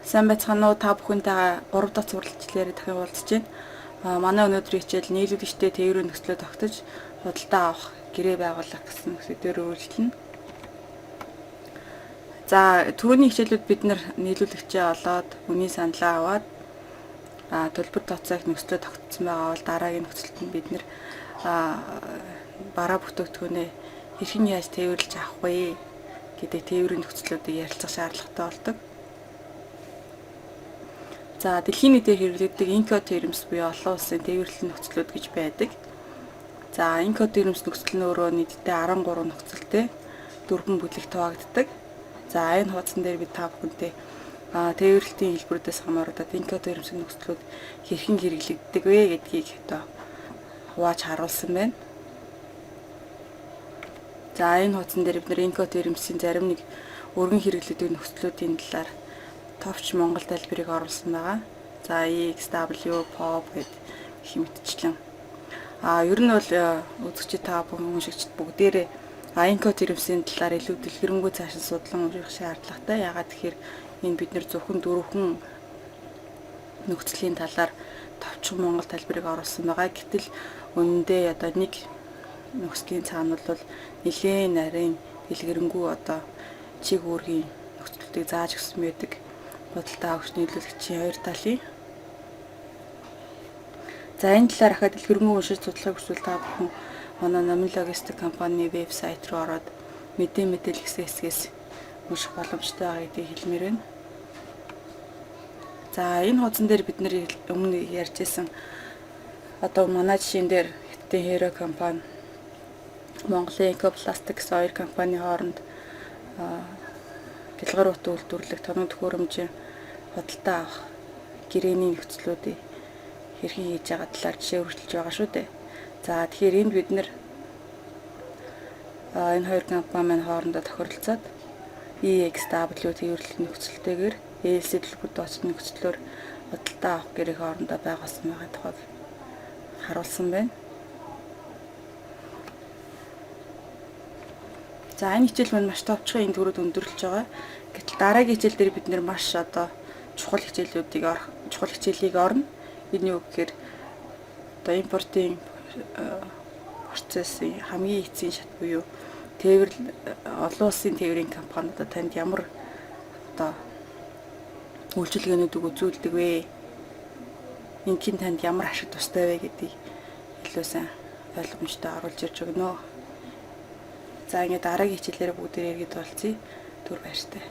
Сайн байцгаана уу? Та бүхэнтэйгээ 3 дахь сурвалжлалаар дахин уулзж байна. Манай өнөөдрийн хичээл нийлүүлэгчтэй тээврийн нөхцөлөд тогтож худалдаа авах гэрээ байгуулах гэсэн сэдвээр үргэлжлэнэ. За түрүүний хичээлүүд бид нийлүүлэгчээ олоод үнийн саналаа аваад төлбөр тооцоог нөхцөлөд тогтсон байгаа бол дараагийн нөхцөлд нь бид бараа бүтээгдэхүүнээ хэрхэн яаж тээвэрлэж авах вэ гэдэг тээврийн нөхцлүүдийг ярилцах шаардлагатай болдог. За дэлхийн нийтээр хэрэглэгддэг Incoterms буюу олон улсын тээвэрлэлийн нөхцлүүд гэж байдаг. За Incoterms нөхцөл нь өөрөө нийтдээ 13 нөхцөлтэй 4 бүлэгт хуваагддаг. За энэ хуудсан дээр бид та бүхэнтэй тээвэрлэлтийн хэлбэрүүдээс хамаарат Incoterms-ийн нөхцлүүд хэрхэн хэрэглэгддэг вэ гэдгийг хувааж харуулсан байна. За энэ хуудсан дээр бид Incoterms-ийн зарим нэг өргөн хэрэглэгддэг нөхцлүүдийн талаар товч монгол тайлбарыг оруулсан байгаа. За EXW, POP гэд хэмтчлэн. Ер нь бол үзэгчид та бүхэн уншигчид бүгдээрээ Incoterms-ийн талаар илүү дэлгэрэнгүй цаашаа судлан унших шаардлагатай. Ягаад гэхээр энэ бид зөвхөн 4 нөхцөлийн талаар товчхон монгол тайлбарыг оруулсан байгаа. Гэтэл үнэндээ нэг нөхцөлийн цаана бол нэлээд нарийн дэлгэрэнгүй чиг үүргийн нөхцөлтийг зааж өгсөн байдаг. Худалдаа авагч нийлүүлэгчийн 2 талын. За энэ талаар ахад дэлгэрэнгүй уншиж судлахыг хүсвэл та бүхэн манай Номын логистик компанийн вебсайт руу ороод мэдээлэл хэсгээс унших боломжтой байгаа гэдгийг хэлмээр байна. За энэ хуудсан дээр бид өмнө ярьжсэн манай жишээн дээр Хятадын Hero компани, Монголын Ecoplastics хоёр компани хооронд дэлгэр утга үйлдвэрлэх тоног төхөөрөмжийн худалдаа авах гэрээний нөхцлүүдийг хэрхэн хийж байгаа талаар жишээ өргөжлөж байгаа шүү дээ. За тэгэхээр энд бид энэ хоёр компани маань хоорондоо тохиролцоод EXW тээвэрлэлийн нөхцөлтэйгээр ELC төлбөр тооцны нөхцлөөр худалдаа авах гэрээх хоорондоо байгуулсан байгаа тухайг харуулсан байна. За энэ хичээл маань маш товчхон энэ төрөд өндөрлөж байгаа. Гэтэл дараагийн хичээл дээр бид маш чухал хичээлийг орно. Энэ юу гэхээр импортын процессын хамгийн эцсийн шат буюу олон улсын тээврийн компаниудад танд ямар үйлчилгээнүүдийг үзүүлдэг вэ? Ингийн танд ямар ашиг тустай вэ гэдгийг илүү сайн ойлгомжтой оруулж ирж өгнө. За ингээд дараагийн хичээлээр бүгдээрээ иргэд болцъё. Түр баяртай.